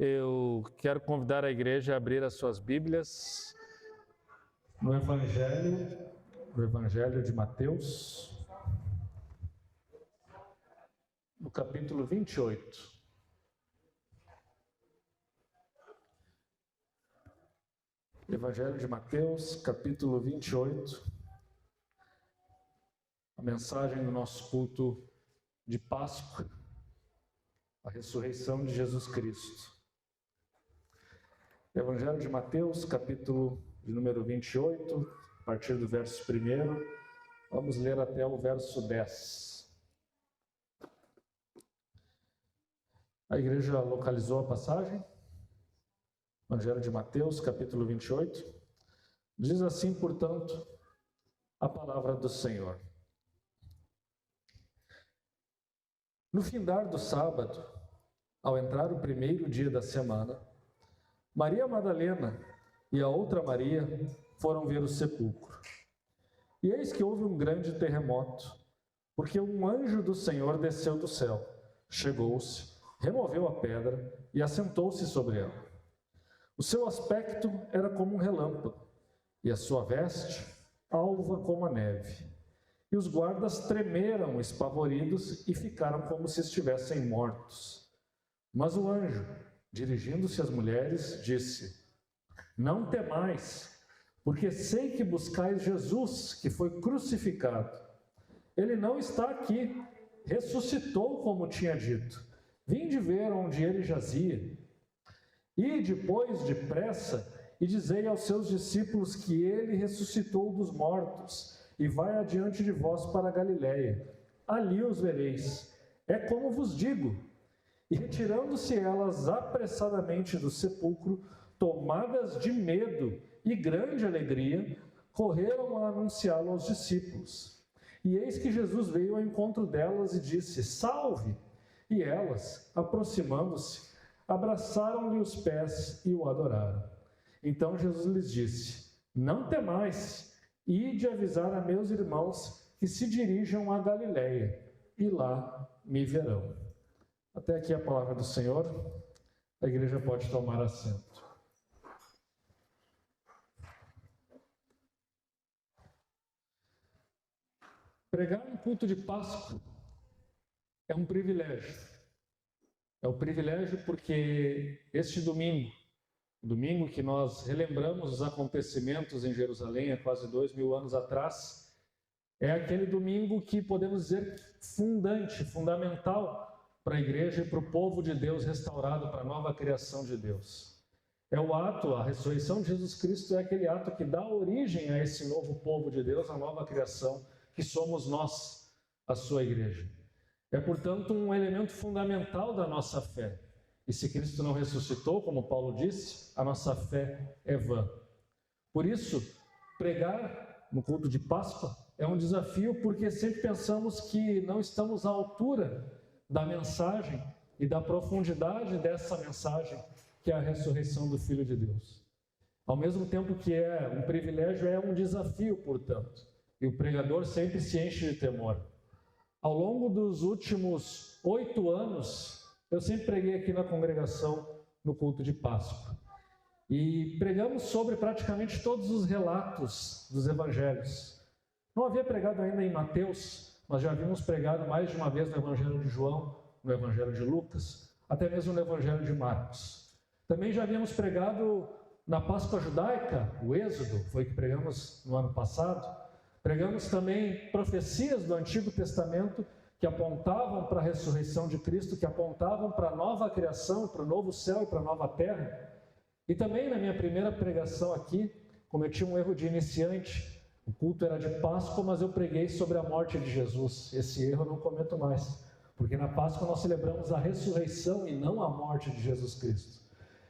Eu quero convidar a igreja a abrir as suas Bíblias no Evangelho de Mateus, no capítulo 28. Evangelho de Mateus, capítulo 28. A mensagem do nosso culto de Páscoa, a ressurreição de Jesus Cristo. Evangelho de Mateus, capítulo de número 28, a partir do verso 1, vamos ler até o verso 10. A igreja localizou a passagem? Evangelho de Mateus, capítulo 28. Diz assim, portanto, a palavra do Senhor. No findar do sábado, ao entrar o primeiro dia da semana, Maria Madalena e a outra Maria foram ver o sepulcro. E eis que houve um grande terremoto, porque um anjo do Senhor desceu do céu, chegou-se, removeu a pedra e assentou-se sobre ela. O seu aspecto era como um relâmpago, e a sua veste alva como a neve. E os guardas tremeram espavoridos e ficaram como se estivessem mortos. Mas o anjo, dirigindo-se às mulheres, disse: Não temais, porque sei que buscais Jesus, que foi crucificado. Ele não está aqui, ressuscitou como tinha dito. Vinde ver onde ele jazia. E depois, depressa, e dizei aos seus discípulos que ele ressuscitou dos mortos, e vai adiante de vós para a Galiléia. Ali os vereis. É como vos digo. E retirando-se elas apressadamente do sepulcro, tomadas de medo e grande alegria, correram a anunciá-lo aos discípulos. E eis que Jesus veio ao encontro delas e disse: Salve! E elas, aproximando-se, abraçaram-lhe os pés e o adoraram. Então Jesus lhes disse: Não temais, ide avisar a meus irmãos que se dirijam a Galiléia, e lá me verão. Até aqui a palavra do Senhor. A igreja pode tomar assento. Pregar um culto de Páscoa é um privilégio. É um privilégio porque este domingo que nós relembramos os acontecimentos em Jerusalém há quase 2000 anos atrás, é aquele domingo que podemos dizer fundamental para a igreja e para o povo de Deus restaurado, para a nova criação de Deus. É o ato, a ressurreição de Jesus Cristo é aquele ato que dá origem a esse novo povo de Deus, a nova criação, que somos nós, a sua igreja. É, portanto, um elemento fundamental da nossa fé. E se Cristo não ressuscitou, como Paulo disse, a nossa fé é vã. Por isso, pregar no culto de Páscoa é um desafio, porque sempre pensamos que não estamos à altura da mensagem e da profundidade dessa mensagem, que é a ressurreição do Filho de Deus. Ao mesmo tempo que é um privilégio, é um desafio, portanto. E o pregador sempre se enche de temor. Ao longo dos últimos 8 anos, eu sempre preguei aqui na congregação no culto de Páscoa. E pregamos sobre praticamente todos os relatos dos evangelhos. Não havia pregado ainda em Mateus, mas já havíamos pregado mais de uma vez no Evangelho de João, no Evangelho de Lucas, até mesmo no Evangelho de Marcos. Também já havíamos pregado na Páscoa judaica, o Êxodo, foi que pregamos no ano passado. Pregamos também profecias do Antigo Testamento que apontavam para a ressurreição de Cristo, que apontavam para a nova criação, para o novo céu e para a nova terra. E também na minha primeira pregação aqui, cometi um erro de iniciante. O culto era de Páscoa, mas eu preguei sobre a morte de Jesus. Esse erro eu não cometo mais, porque na Páscoa nós celebramos a ressurreição e não a morte de Jesus Cristo.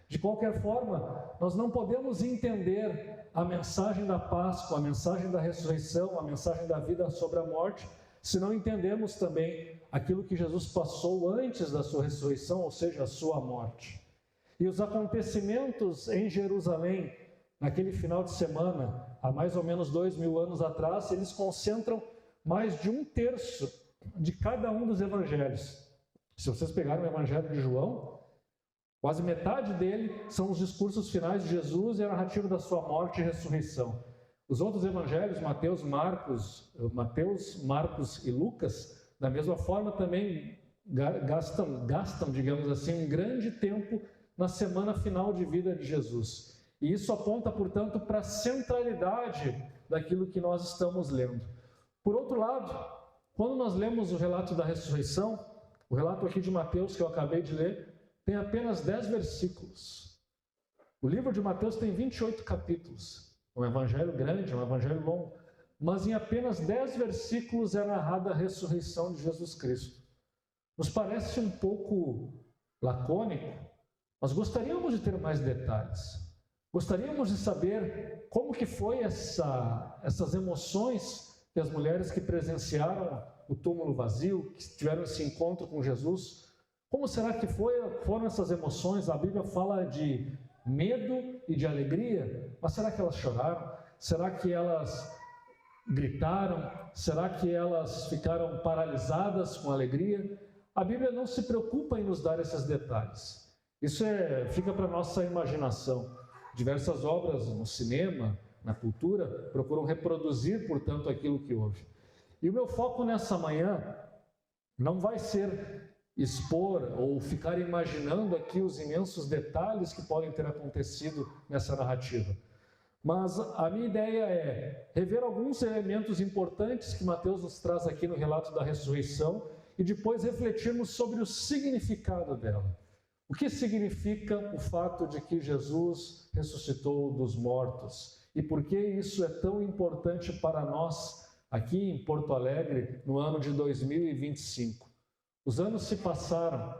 De qualquer forma, nós não podemos entender a mensagem da Páscoa, a mensagem da ressurreição, a mensagem da vida sobre a morte, se não entendermos também aquilo que Jesus passou antes da sua ressurreição, ou seja, a sua morte. E os acontecimentos em Jerusalém, naquele final de semana, há mais ou menos 2000 anos atrás, eles concentram mais de 1/3 de cada um dos evangelhos. Se vocês pegarem o Evangelho de João, Quase metade dele são os discursos finais de Jesus e a narrativa da sua morte e ressurreição. Os outros evangelhos, Mateus, Marcos e Lucas, da mesma forma também gastam, digamos assim, um grande tempo na semana final de vida de Jesus. E isso aponta, portanto, para a centralidade daquilo que nós estamos lendo. Por outro lado, quando nós lemos o relato da ressurreição, o relato aqui de Mateus que eu acabei de ler, tem apenas 10 versículos. O livro de Mateus tem 28 capítulos. É um evangelho grande, é um evangelho longo. Mas em apenas 10 versículos é narrada a ressurreição de Jesus Cristo. Nos parece um pouco lacônico, mas gostaríamos de ter mais detalhes. Gostaríamos de saber como que foi essas emoções que as mulheres que presenciaram o túmulo vazio, que tiveram esse encontro com Jesus, como será que foram essas emoções? A Bíblia fala de medo e de alegria, mas será que elas choraram? Será que elas gritaram? Será que elas ficaram paralisadas com alegria? A Bíblia não se preocupa em nos dar esses detalhes. Isso fica para a nossa imaginação. Diversas obras no cinema, na cultura, procuram reproduzir, portanto, aquilo que houve. E o meu foco nessa manhã não vai ser expor ou ficar imaginando aqui os imensos detalhes que podem ter acontecido nessa narrativa. Mas a minha ideia é rever alguns elementos importantes que Mateus nos traz aqui no relato da ressurreição e depois refletirmos sobre o significado dela. O que significa o fato de que Jesus ressuscitou dos mortos? E por que isso é tão importante para nós aqui em Porto Alegre no ano de 2025? Os anos se passaram,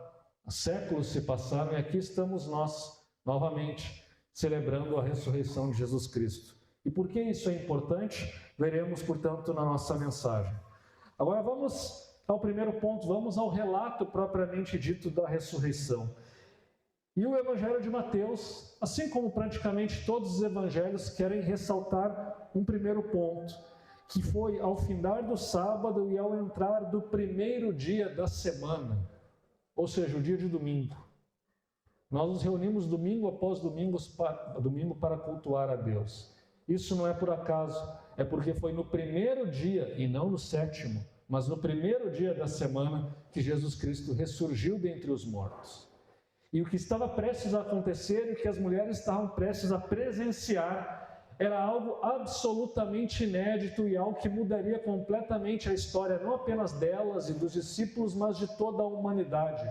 séculos se passaram e aqui estamos nós, novamente, celebrando a ressurreição de Jesus Cristo. E por que isso é importante? Veremos, portanto, na nossa mensagem. Agora vamos ao primeiro ponto, vamos ao relato propriamente dito da ressurreição. E o Evangelho de Mateus, assim como praticamente todos os evangelhos, querem ressaltar um primeiro ponto, que foi ao findar do sábado e ao entrar do primeiro dia da semana, ou seja, o dia de domingo. Nós nos reunimos domingo após domingo para cultuar a Deus. Isso não é por acaso, é porque foi no primeiro dia, e não no sétimo, mas no primeiro dia da semana que Jesus Cristo ressurgiu dentre os mortos. E o que estava prestes a acontecer e que as mulheres estavam prestes a presenciar era algo absolutamente inédito e algo que mudaria completamente a história, não apenas delas e dos discípulos, mas de toda a humanidade.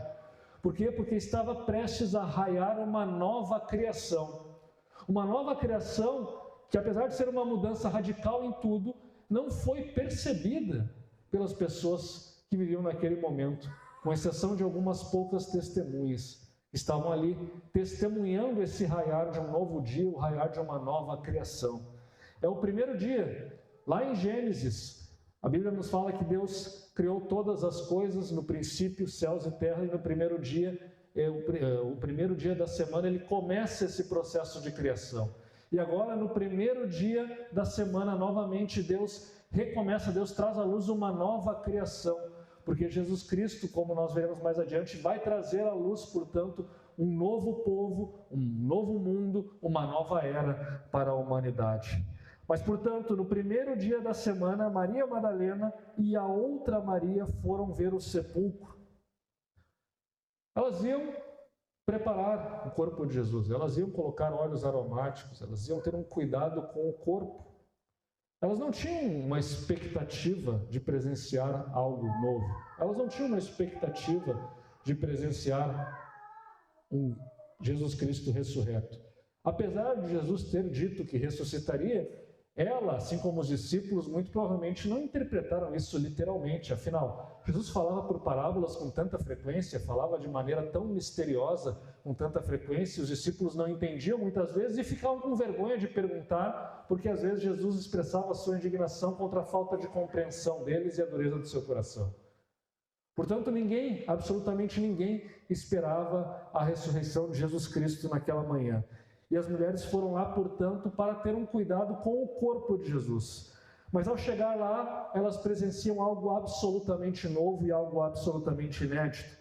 Por quê? Porque estava prestes a raiar uma nova criação. Uma nova criação que, apesar de ser uma mudança radical em tudo, não foi percebida pelas pessoas que viviam naquele momento, com exceção de algumas poucas testemunhas. Estavam ali testemunhando esse raiar de um novo dia, o raiar de uma nova criação. É o primeiro dia. Lá em Gênesis, a Bíblia nos fala que Deus criou todas as coisas, no princípio, céus e terra, e no primeiro dia, o primeiro dia da semana, ele começa esse processo de criação. E agora, no primeiro dia da semana, novamente, Deus recomeça, Deus traz à luz uma nova criação. Porque Jesus Cristo, como nós veremos mais adiante, vai trazer à luz, portanto, um novo povo, um novo mundo, uma nova era para a humanidade. Mas, portanto, no primeiro dia da semana, Maria Madalena e a outra Maria foram ver o sepulcro. Elas iam preparar o corpo de Jesus, elas iam colocar óleos aromáticos, elas iam ter um cuidado com o corpo. Elas não tinham uma expectativa de presenciar algo novo. Elas não tinham uma expectativa de presenciar um Jesus Cristo ressurreto. Apesar de Jesus ter dito que ressuscitaria, ela, assim como os discípulos, muito provavelmente não interpretaram isso literalmente. Afinal, Jesus falava por parábolas com tanta frequência, falava de maneira tão misteriosa, com tanta frequência, e os discípulos não entendiam muitas vezes e ficavam com vergonha de perguntar, porque às vezes Jesus expressava a sua indignação contra a falta de compreensão deles e a dureza do seu coração. Portanto, ninguém, absolutamente ninguém, esperava a ressurreição de Jesus Cristo naquela manhã. E as mulheres foram lá, portanto, para ter um cuidado com o corpo de Jesus. Mas ao chegar lá, elas presenciam algo absolutamente novo e algo absolutamente inédito.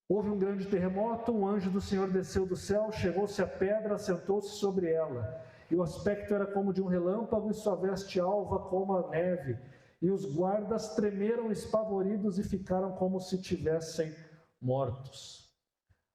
Houve um grande terremoto, um anjo do Senhor desceu do céu, chegou-se à pedra, sentou-se sobre ela. E o aspecto era como de um relâmpago, e sua veste alva como a neve. E os guardas tremeram espavoridos e ficaram como se tivessem mortos.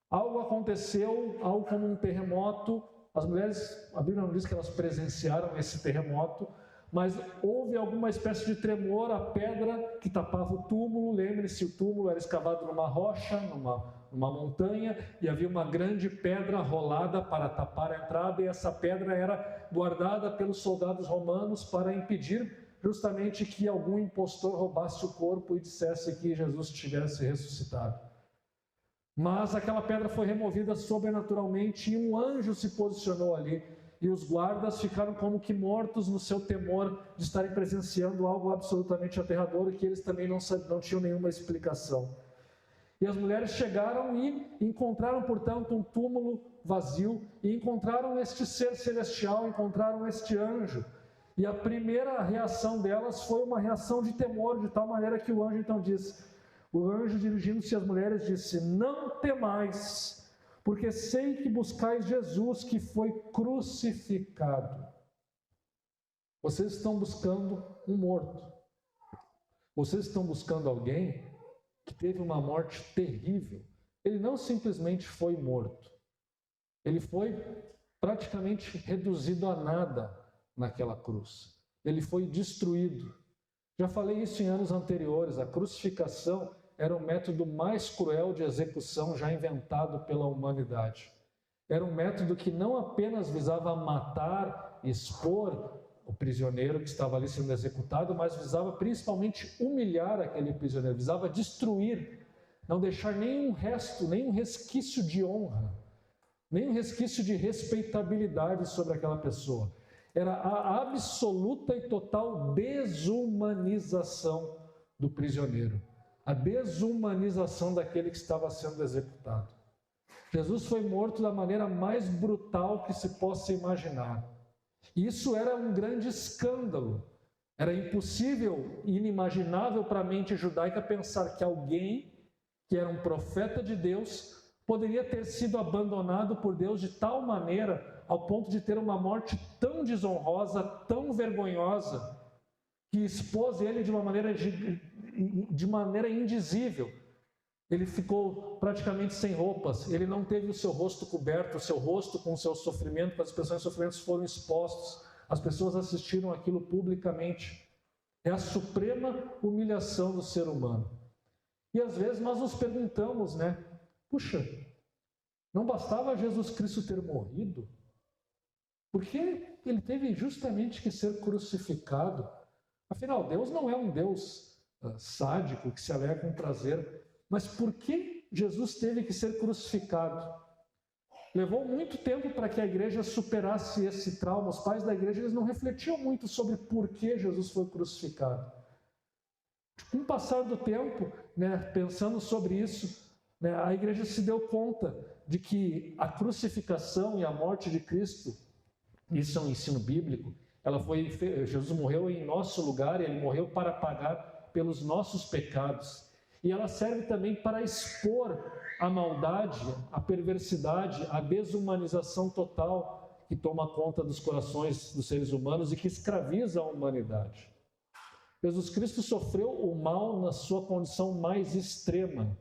Algo aconteceu, algo como um terremoto. As mulheres, a Bíblia não diz que elas presenciaram esse terremoto, mas houve alguma espécie de tremor, a pedra que tapava o túmulo. Lembre-se, o túmulo era escavado numa rocha, numa montanha, e havia uma grande pedra rolada para tapar a entrada, e essa pedra era guardada pelos soldados romanos para impedir justamente que algum impostor roubasse o corpo e dissesse que Jesus tivesse ressuscitado. Mas aquela pedra foi removida sobrenaturalmente e um anjo se posicionou ali. E os guardas ficaram como que mortos no seu temor de estarem presenciando algo absolutamente aterrador e que eles também não tinham nenhuma explicação. E as mulheres chegaram e encontraram, portanto, um túmulo vazio e encontraram este ser celestial, encontraram este anjo. E a primeira reação delas foi uma reação de temor, de tal maneira que o anjo então disse, o anjo dirigindo-se às mulheres disse, não temais, porque sei que buscais Jesus que foi crucificado. Vocês estão buscando um morto. Vocês estão buscando alguém que teve uma morte terrível. Ele não simplesmente foi morto. Ele foi praticamente reduzido a nada naquela cruz. Ele foi destruído. Já falei isso em anos anteriores. A crucificação era o método mais cruel de execução já inventado pela humanidade. Era um método que não apenas visava matar, expor o prisioneiro que estava ali sendo executado, mas visava principalmente humilhar aquele prisioneiro, visava destruir, não deixar nenhum resto, nenhum resquício de honra, nenhum resquício de respeitabilidade sobre aquela pessoa. Era a absoluta e total desumanização do prisioneiro. A desumanização daquele que estava sendo executado. Jesus foi morto da maneira mais brutal que se possa imaginar. E isso era um grande escândalo. Era impossível e inimaginável para a mente judaica pensar que alguém que era um profeta de Deus poderia ter sido abandonado por Deus de tal maneira ao ponto de ter uma morte tão desonrosa, tão vergonhosa, que expôs ele de uma maneira indizível. Ele ficou praticamente sem roupas, ele não teve o seu rosto coberto, o seu rosto com o seu sofrimento, com as expressões de sofrimentos foram expostos, as pessoas assistiram aquilo publicamente. É a suprema humilhação do ser humano. E às vezes nós nos perguntamos, puxa, não bastava Jesus Cristo ter morrido? Por que ele teve justamente que ser crucificado? Afinal, Deus não é um Deus sádico que se alegra com prazer. Mas por que Jesus teve que ser crucificado? Levou muito tempo para que a igreja superasse esse trauma. Os pais da igreja eles não refletiam muito sobre por que Jesus foi crucificado. Com o passar do tempo, pensando sobre isso, a igreja se deu conta de que a crucificação e a morte de Cristo, isso é um ensino bíblico, Jesus morreu em nosso lugar, ele morreu para pagar pelos nossos pecados. E ela serve também para expor a maldade, a perversidade, a desumanização total que toma conta dos corações dos seres humanos e que escraviza a humanidade. Jesus Cristo sofreu o mal na sua condição mais extrema.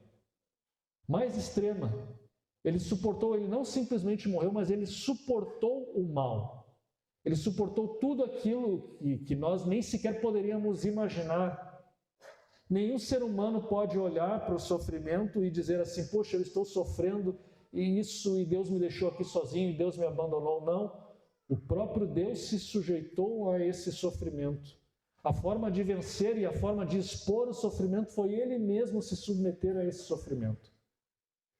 Mais extrema. Ele suportou, ele não simplesmente morreu, mas ele suportou o mal. Ele suportou tudo aquilo que nós nem sequer poderíamos imaginar. Nenhum ser humano pode olhar para o sofrimento e dizer assim, poxa, eu estou sofrendo e Deus me deixou aqui sozinho, e Deus me abandonou. Não, o próprio Deus se sujeitou a esse sofrimento. A forma de vencer e a forma de expor o sofrimento foi Ele mesmo se submeter a esse sofrimento.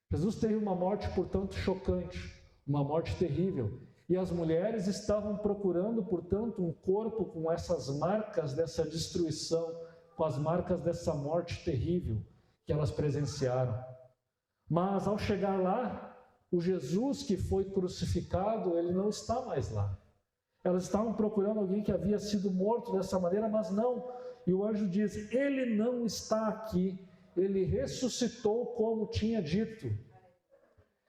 Jesus teve uma morte, portanto, chocante, uma morte terrível. E as mulheres estavam procurando, portanto, um corpo com essas marcas dessa destruição, com as marcas dessa morte terrível que elas presenciaram. Mas ao chegar lá, o Jesus que foi crucificado, ele não está mais lá. Elas estavam procurando alguém que havia sido morto dessa maneira, mas não. E o anjo diz, ele não está aqui, ele ressuscitou como tinha dito.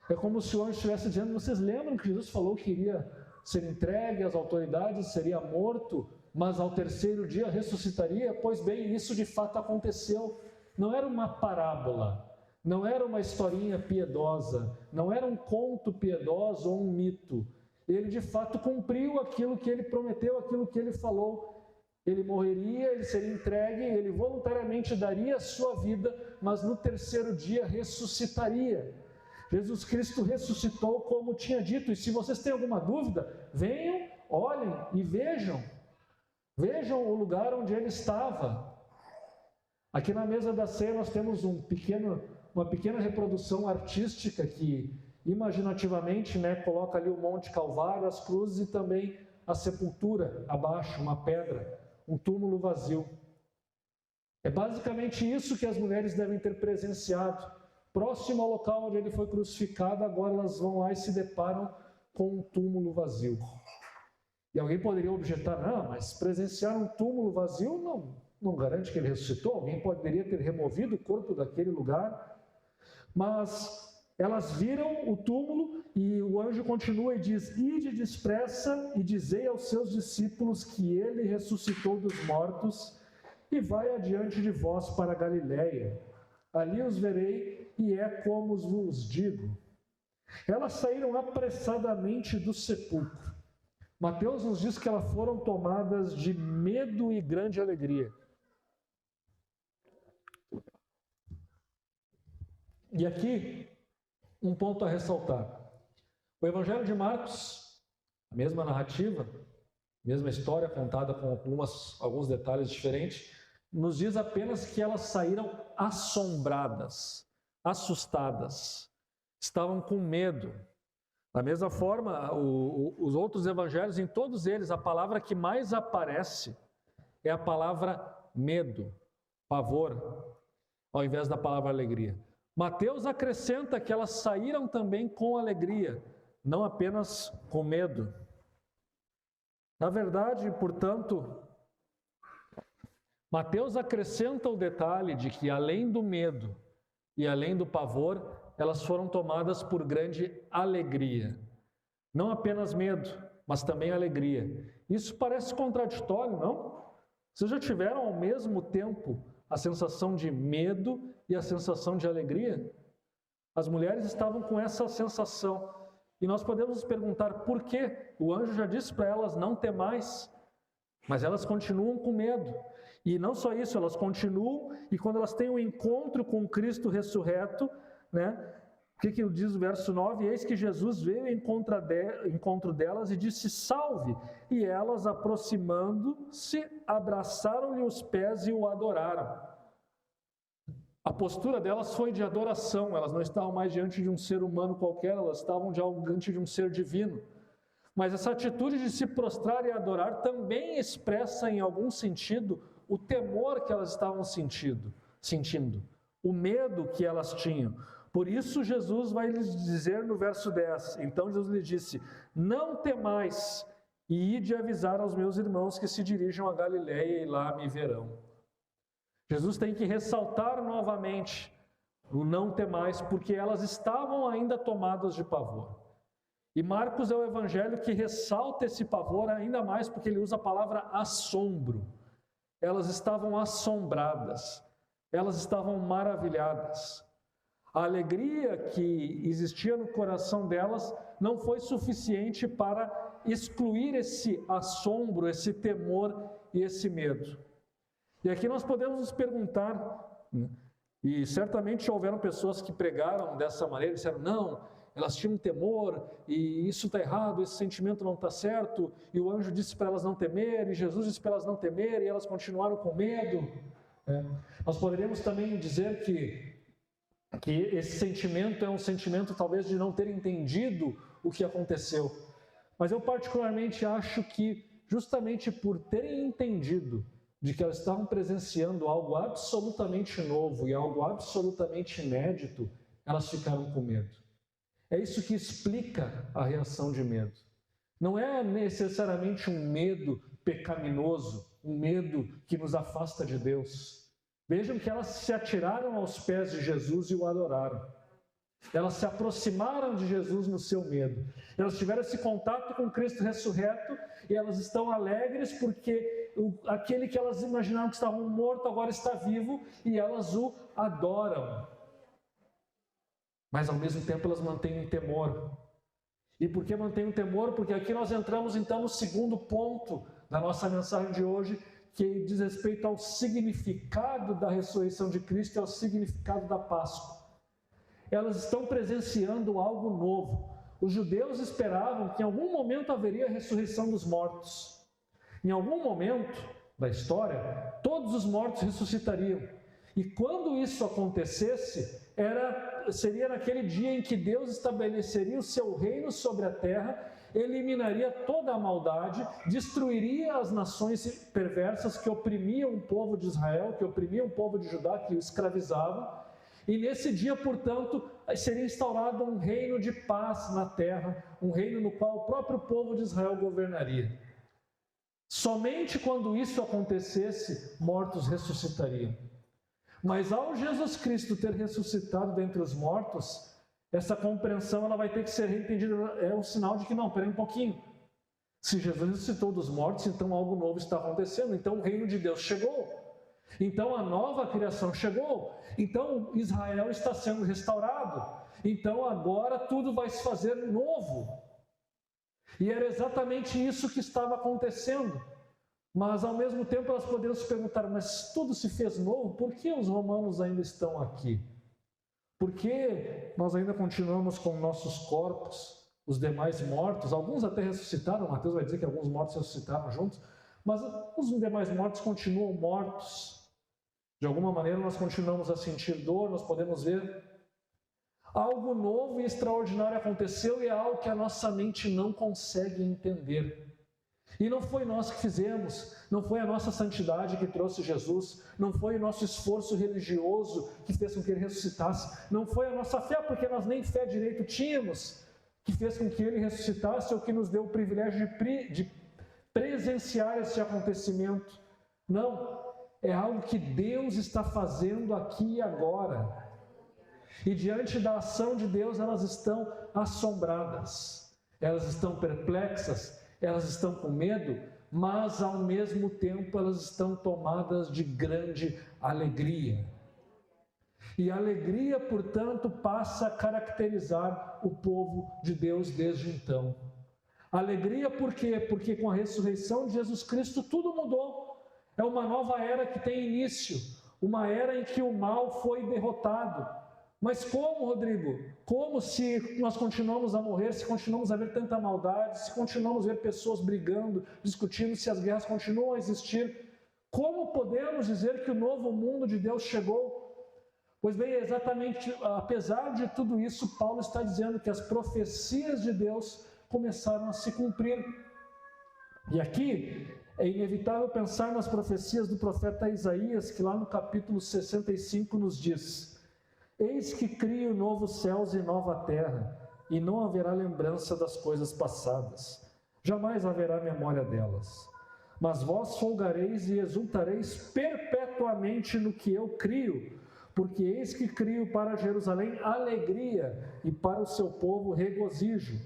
É como se o anjo estivesse dizendo, vocês lembram que Jesus falou que iria ser entregue às autoridades, seria morto, mas ao terceiro dia ressuscitaria? Pois bem, isso de fato aconteceu. Não era uma parábola, não era uma historinha piedosa, não era um conto piedoso ou um mito. Ele de fato cumpriu aquilo que ele prometeu, aquilo que ele falou. Ele morreria, ele seria entregue, ele voluntariamente daria a sua vida, mas no terceiro dia ressuscitaria. Jesus Cristo ressuscitou como tinha dito. E se vocês têm alguma dúvida, venham, olhem e vejam. Vejam o lugar onde ele estava. Aqui na mesa da ceia nós temos uma pequena reprodução artística que imaginativamente, coloca ali o Monte Calvário, as cruzes e também a sepultura abaixo, uma pedra, um túmulo vazio. É basicamente isso que as mulheres devem ter presenciado. Próximo ao local onde ele foi crucificado, agora elas vão lá e se deparam com um túmulo vazio. E alguém poderia objetar, não, mas presenciar um túmulo vazio não garante que ele ressuscitou. Alguém poderia ter removido o corpo daquele lugar. Mas elas viram o túmulo e o anjo continua e diz, ide depressa e dizei aos seus discípulos que ele ressuscitou dos mortos e vai adiante de vós para a Galiléia. Ali os verei e é como vos digo. Elas saíram apressadamente do sepulcro. Mateus nos diz que elas foram tomadas de medo e grande alegria. E aqui, um ponto a ressaltar. O Evangelho de Marcos, a mesma narrativa, mesma história contada com alguns detalhes diferentes, nos diz apenas que elas saíram assombradas, assustadas, estavam com medo. Da mesma forma, os outros evangelhos, em todos eles, a palavra que mais aparece é a palavra medo, pavor, ao invés da palavra alegria. Mateus acrescenta que elas saíram também com alegria, não apenas com medo. Na verdade, portanto, Mateus acrescenta o detalhe de que, além do medo e além do pavor, elas foram tomadas por grande alegria. Não apenas medo, mas também alegria. Isso parece contraditório, não? Vocês já tiveram ao mesmo tempo a sensação de medo e a sensação de alegria? As mulheres estavam com essa sensação. E nós podemos nos perguntar por quê? O anjo já disse para elas não temais, mas elas continuam com medo. E não só isso, elas continuam, e quando elas têm um encontro com Cristo ressurreto, o que diz o verso 9? Eis que Jesus veio em encontro delas e disse, salve! E elas, aproximando-se, abraçaram-lhe os pés e o adoraram. A postura delas foi de adoração, elas não estavam mais diante de um ser humano qualquer, elas estavam diante de um ser divino. Mas essa atitude de se prostrar e adorar também expressa, em algum sentido, o temor que elas estavam sentindo, o medo que elas tinham. Por isso Jesus vai lhes dizer no verso 10, então Jesus lhe disse, não temais, e ide avisar aos meus irmãos que se dirijam a Galiléia e lá me verão. Jesus tem que ressaltar novamente o não temais, porque elas estavam ainda tomadas de pavor. E Marcos é o evangelho que ressalta esse pavor ainda mais, porque ele usa a palavra assombro. Elas estavam assombradas, elas estavam maravilhadas. A alegria que existia no coração delas não foi suficiente para excluir esse assombro, esse temor e esse medo. E aqui nós podemos nos perguntar, e certamente houveram pessoas que pregaram dessa maneira, disseram, não, elas tinham temor, e isso está errado, esse sentimento não está certo, e o anjo disse para elas não temerem, e Jesus disse para elas não temerem, e elas continuaram com medo. Nós poderíamos também dizer que esse sentimento é um sentimento talvez de não ter entendido o que aconteceu. Mas eu particularmente acho que justamente por terem entendido de que elas estavam presenciando algo absolutamente novo e algo absolutamente inédito, elas ficaram com medo. É isso que explica a reação de medo. Não é necessariamente um medo pecaminoso, um medo que nos afasta de Deus. Vejam que elas se atiraram aos pés de Jesus e o adoraram. Elas se aproximaram de Jesus no seu medo. Elas tiveram esse contato com Cristo ressurreto e elas estão alegres porque aquele que elas imaginavam que estava morto agora está vivo e elas o adoram. Mas ao mesmo tempo elas mantêm um temor. E por que mantêm um temor? Porque aqui nós entramos então no segundo ponto da nossa mensagem de hoje, que diz respeito ao significado da ressurreição de Cristo e ao significado da Páscoa. Elas estão presenciando algo novo. Os judeus esperavam que em algum momento haveria a ressurreição dos mortos. Em algum momento da história, todos os mortos ressuscitariam. E quando isso acontecesse, seria naquele dia em que Deus estabeleceria o seu reino sobre a terra, eliminaria toda a maldade, destruiria as nações perversas que oprimiam o povo de Israel, que oprimiam o povo de Judá, que o escravizavam. E nesse dia, portanto, seria instaurado um reino de paz na terra, um reino no qual o próprio povo de Israel governaria. Somente quando isso acontecesse, mortos ressuscitariam. Mas ao Jesus Cristo ter ressuscitado dentre os mortos, essa compreensão ela vai ter que ser reentendida. É um sinal de que não, peraí um pouquinho. Se Jesus ressuscitou dos mortos, então algo novo está acontecendo. Então o reino de Deus chegou. Então a nova criação chegou. Então Israel está sendo restaurado. Então agora tudo vai se fazer novo. E era exatamente isso que estava acontecendo. Mas ao mesmo tempo elas poderiam se perguntar, mas tudo se fez novo, por que os romanos ainda estão aqui? Por que nós ainda continuamos com nossos corpos, os demais mortos? Alguns até ressuscitaram, Mateus vai dizer que alguns mortos ressuscitaram juntos, mas os demais mortos continuam mortos. De alguma maneira nós continuamos a sentir dor, nós podemos ver. Algo novo e extraordinário aconteceu e é algo que a nossa mente não consegue entender. E não foi nós que fizemos, não foi a nossa santidade que trouxe Jesus, não foi o nosso esforço religioso que fez com que ele ressuscitasse, não foi a nossa fé, porque nós nem fé direito tínhamos, que fez com que ele ressuscitasse ou que nos deu o privilégio de presenciar esse acontecimento. Não, é algo que Deus está fazendo aqui e agora. E diante da ação de Deus, elas estão assombradas, elas estão perplexas, elas estão com medo, mas ao mesmo tempo elas estão tomadas de grande alegria. E a alegria, portanto, passa a caracterizar o povo de Deus desde então. Alegria por quê? Porque com a ressurreição de Jesus Cristo tudo mudou. É uma nova era que tem início, uma era em que o mal foi derrotado. Mas como, Rodrigo? Como se nós continuamos a morrer, se continuamos a ver tanta maldade, se continuamos a ver pessoas brigando, discutindo, se as guerras continuam a existir? Como podemos dizer que o novo mundo de Deus chegou? Pois bem, exatamente, apesar de tudo isso, Paulo está dizendo que as profecias de Deus começaram a se cumprir. E aqui é inevitável pensar nas profecias do profeta Isaías, que lá no capítulo 65 nos diz: eis que crio novos céus e nova terra, e não haverá lembrança das coisas passadas, jamais haverá memória delas. Mas vós folgareis e exultareis perpetuamente no que eu crio, porque eis que crio para Jerusalém alegria, e para o seu povo regozijo.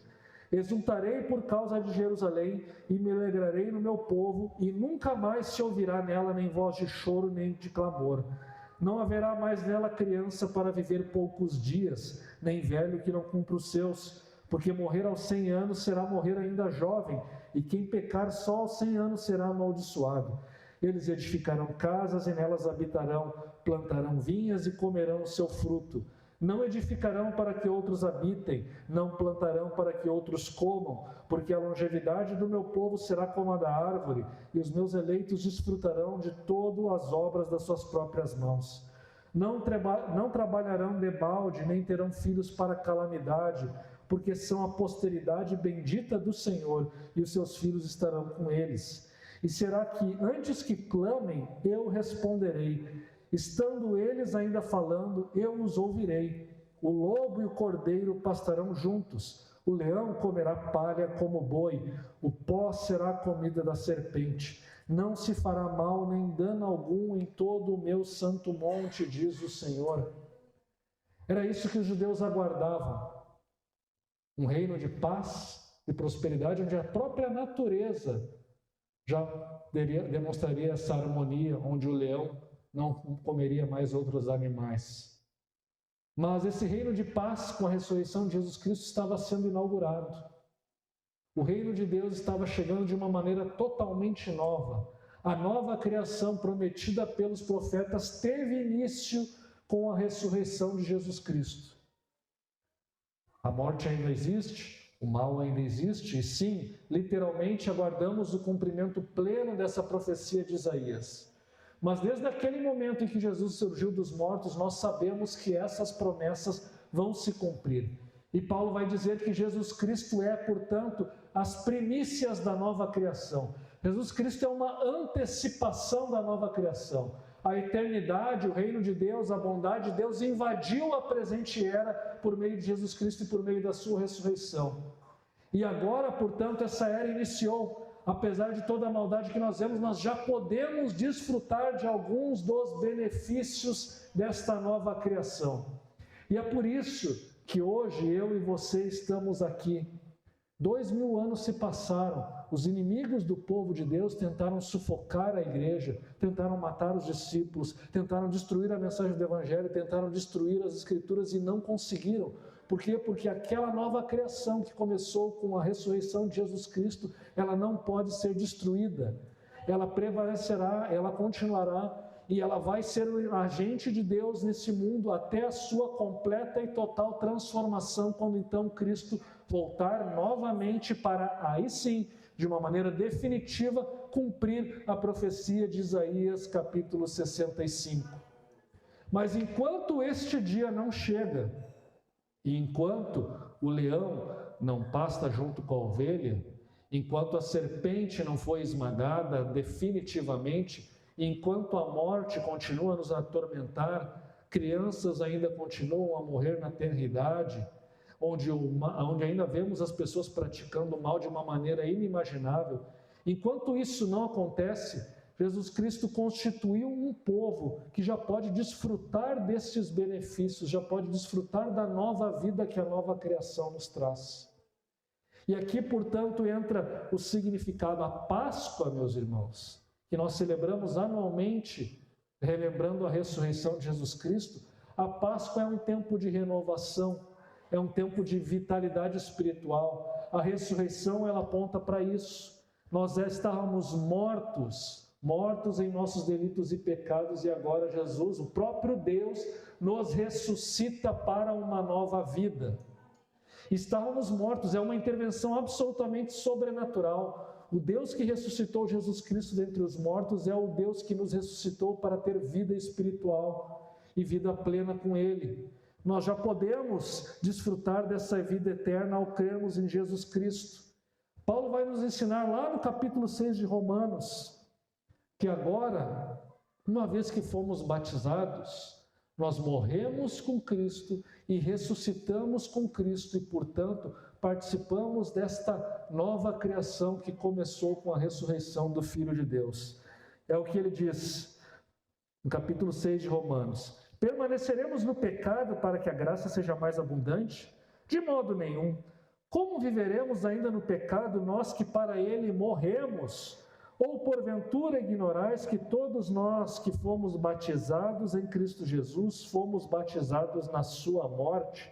Exultarei por causa de Jerusalém, e me alegrarei no meu povo, e nunca mais se ouvirá nela nem voz de choro, nem de clamor. Não haverá mais nela criança para viver poucos dias, nem velho que não cumpra os seus, porque morrer aos 100 anos será morrer ainda jovem, e quem pecar só aos 100 anos será amaldiçoado. Eles edificarão casas e nelas habitarão, plantarão vinhas e comerão o seu fruto. Não edificarão para que outros habitem, não plantarão para que outros comam, porque a longevidade do meu povo será como a da árvore, e os meus eleitos desfrutarão de todas as obras das suas próprias mãos. Não trabalharão debalde, nem terão filhos para calamidade, porque são a posteridade bendita do Senhor, e os seus filhos estarão com eles. E será que, antes que clamem, eu responderei. Estando eles ainda falando, eu os ouvirei. O lobo e o cordeiro pastarão juntos, o leão comerá palha como boi, o pó será a comida da serpente. Não se fará mal nem dano algum em todo o meu santo monte, diz o Senhor. Era isso que os judeus aguardavam. Um reino de paz e prosperidade, onde a própria natureza já demonstraria essa harmonia, onde o leão não comeria mais outros animais. Mas esse reino de paz, com a ressurreição de Jesus Cristo, estava sendo inaugurado. O reino de Deus estava chegando de uma maneira totalmente nova. A nova criação prometida pelos profetas teve início com a ressurreição de Jesus Cristo. A morte ainda existe, o mal ainda existe, e sim, literalmente aguardamos o cumprimento pleno dessa profecia de Isaías. Mas desde aquele momento em que Jesus surgiu dos mortos, nós sabemos que essas promessas vão se cumprir. E Paulo vai dizer que Jesus Cristo é, portanto, as primícias da nova criação. Jesus Cristo é uma antecipação da nova criação. A eternidade, o reino de Deus, a bondade de Deus invadiu a presente era por meio de Jesus Cristo e por meio da sua ressurreição. E agora, portanto, essa era iniciou. Apesar de toda a maldade que nós vemos, nós já podemos desfrutar de alguns dos benefícios desta nova criação. E é por isso que hoje eu e você estamos aqui. 2000 anos se passaram, os inimigos do povo de Deus tentaram sufocar a igreja, tentaram matar os discípulos, tentaram destruir a mensagem do Evangelho, tentaram destruir as Escrituras e não conseguiram. Por quê? Porque aquela nova criação que começou com a ressurreição de Jesus Cristo, ela não pode ser destruída. Ela prevalecerá, ela continuará e ela vai ser o agente de Deus nesse mundo até a sua completa e total transformação, quando então Cristo voltar novamente para, aí sim, de uma maneira definitiva, cumprir a profecia de Isaías, capítulo 65. Mas enquanto este dia não chega, e enquanto o leão não pasta junto com a ovelha, enquanto a serpente não foi esmagada definitivamente, enquanto a morte continua a nos atormentar, crianças ainda continuam a morrer na tenridade, onde ainda vemos as pessoas praticando o mal de uma maneira inimaginável. Enquanto isso não acontece, Jesus Cristo constituiu um povo que já pode desfrutar desses benefícios, já pode desfrutar da nova vida que a nova criação nos traz. E aqui, portanto, entra o significado, a Páscoa, meus irmãos, que nós celebramos anualmente, relembrando a ressurreição de Jesus Cristo. A Páscoa é um tempo de renovação, é um tempo de vitalidade espiritual. A ressurreição, ela aponta para isso. Nós já estávamos mortos em nossos delitos e pecados, e agora Jesus, o próprio Deus, nos ressuscita para uma nova vida. Estávamos mortos, é uma intervenção absolutamente sobrenatural. O Deus que ressuscitou Jesus Cristo dentre os mortos é o Deus que nos ressuscitou para ter vida espiritual e vida plena com Ele. Nós já podemos desfrutar dessa vida eterna ao crermos em Jesus Cristo. Paulo vai nos ensinar lá no capítulo 6 de Romanos, que agora, uma vez que fomos batizados, nós morremos com Cristo e ressuscitamos com Cristo e, portanto, participamos desta nova criação que começou com a ressurreição do Filho de Deus. É o que ele diz no capítulo 6 de Romanos. Permaneceremos no pecado para que a graça seja mais abundante? De modo nenhum. Como viveremos ainda no pecado, nós que para ele morremos? Ou porventura ignorais que todos nós que fomos batizados em Cristo Jesus, fomos batizados na sua morte?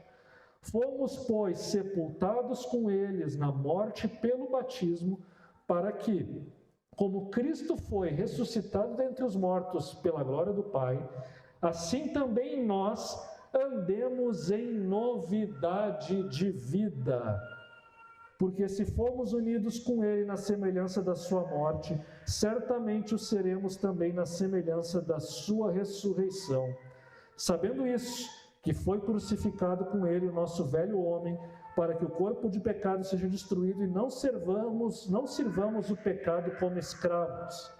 Fomos, pois, sepultados com eles na morte pelo batismo, para que, como Cristo foi ressuscitado dentre os mortos pela glória do Pai, assim também nós andemos em novidade de vida. Porque se formos unidos com Ele na semelhança da sua morte, certamente o seremos também na semelhança da sua ressurreição. Sabendo isso, que foi crucificado com Ele o nosso velho homem, para que o corpo de pecado seja destruído e não sirvamos o pecado como escravos.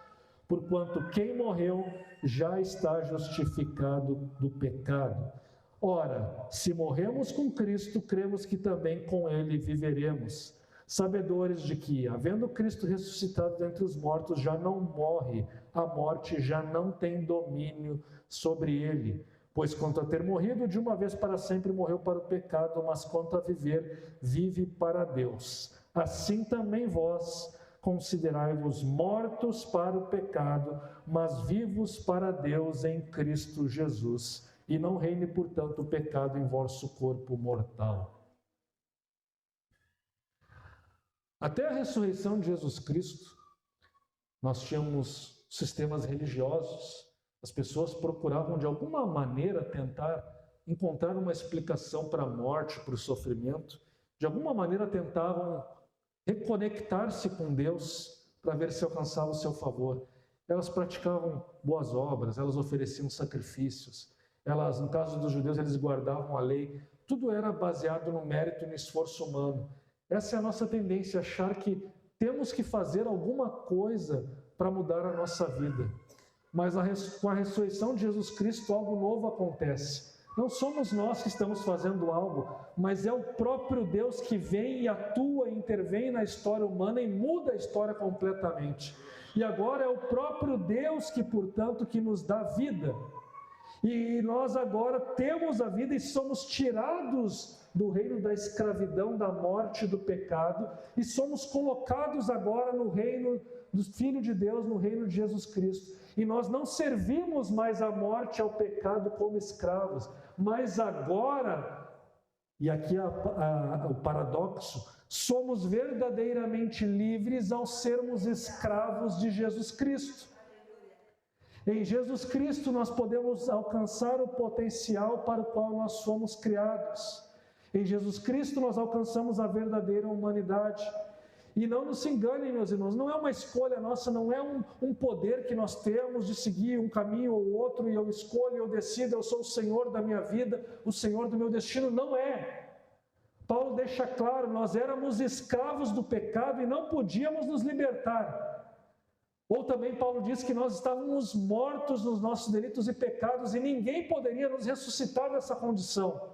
Porquanto quem morreu já está justificado do pecado. Ora, se morremos com Cristo, cremos que também com Ele viveremos. sabedores de que, havendo Cristo ressuscitado dentre os mortos, já não morre, a morte já não tem domínio sobre ele. Pois quanto a ter morrido, de uma vez para sempre morreu para o pecado, mas quanto a viver, vive para Deus. Assim também vós considerai-vos mortos para o pecado, mas vivos para Deus em Cristo Jesus. E não reine, portanto, o pecado em vosso corpo mortal. Até a ressurreição de Jesus Cristo, nós tínhamos sistemas religiosos. As pessoas procuravam, de alguma maneira, tentar encontrar uma explicação para a morte, para o sofrimento. De alguma maneira, tentavam reconectar-se com Deus para ver se alcançava o seu favor. Elas praticavam boas obras, elas ofereciam sacrifícios. Elas, no caso dos judeus, eles guardavam a lei. Tudo era baseado no mérito e no esforço humano. Essa é a nossa tendência, achar que temos que fazer alguma coisa para mudar a nossa vida. Mas com a ressurreição de Jesus Cristo, algo novo acontece. Não somos nós que estamos fazendo algo, mas é o próprio Deus que vem e atua, intervém na história humana e muda a história completamente. E agora é o próprio Deus que, portanto, que nos dá vida. E nós agora temos a vida e somos tirados do reino da escravidão, da morte, do pecado, e somos colocados agora no reino do Filho de Deus, no reino de Jesus Cristo. E nós não servimos mais à morte, ao pecado como escravos, mas agora, e aqui o paradoxo, somos verdadeiramente livres ao sermos escravos de Jesus Cristo. Em Jesus Cristo nós podemos alcançar o potencial para o qual nós fomos criados. Em Jesus Cristo nós alcançamos a verdadeira humanidade. E não nos enganem, meus irmãos, não é uma escolha nossa, não é um poder que nós temos de seguir um caminho ou outro, e eu escolho, eu decido, eu sou o Senhor da minha vida, o Senhor do meu destino. Não é. Paulo deixa claro, nós éramos escravos do pecado e não podíamos nos libertar. Ou também Paulo diz que nós estávamos mortos nos nossos delitos e pecados e ninguém poderia nos ressuscitar dessa condição.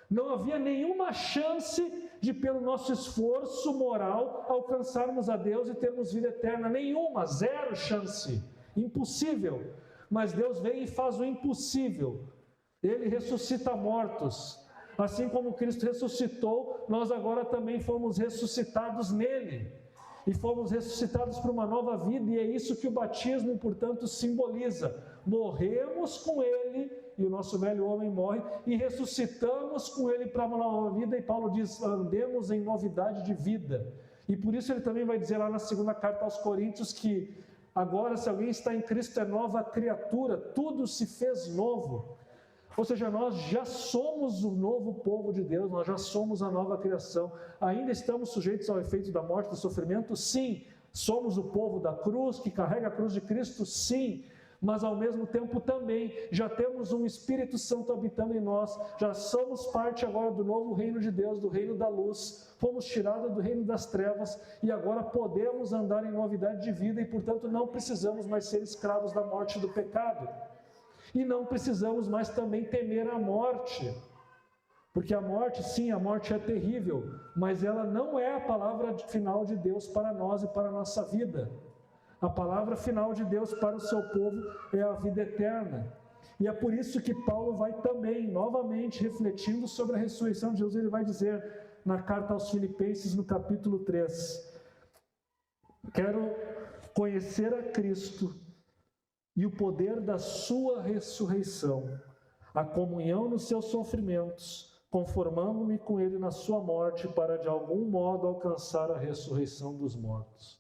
Não havia nenhuma chance de, pelo nosso esforço moral, alcançarmos a Deus e termos vida eterna. Nenhuma, zero chance. Impossível. Mas Deus vem e faz o impossível. Ele ressuscita mortos. Assim como Cristo ressuscitou, nós agora também fomos ressuscitados nele. E fomos ressuscitados para uma nova vida, e é isso que o batismo, portanto, simboliza. Morremos com ele, e o nosso velho homem morre, e ressuscitamos com ele para uma nova vida, e Paulo diz, andemos em novidade de vida. E por isso ele também vai dizer lá na segunda carta aos Coríntios que agora, se alguém está em Cristo, é nova criatura, tudo se fez novo. Ou seja, nós já somos o novo povo de Deus, nós já somos a nova criação. Ainda estamos sujeitos ao efeito da morte, do sofrimento? Sim. Somos o povo da cruz, que carrega a cruz de Cristo? Sim. Mas ao mesmo tempo também já temos um Espírito Santo habitando em nós, já somos parte agora do novo reino de Deus, do reino da luz, fomos tirados do reino das trevas e agora podemos andar em novidade de vida e, portanto, não precisamos mais ser escravos da morte e do pecado. E não precisamos mais também temer a morte, porque a morte, sim, a morte é terrível, mas ela não é a palavra final de Deus para nós e para a nossa vida. A palavra final de Deus para o seu povo é a vida eterna. E é por isso que Paulo vai também, novamente, refletindo sobre a ressurreição de Jesus, ele vai dizer na carta aos Filipenses, no capítulo 3, quero conhecer a Cristo e o poder da sua ressurreição, a comunhão nos seus sofrimentos, conformando-me com ele na sua morte, para de algum modo alcançar a ressurreição dos mortos.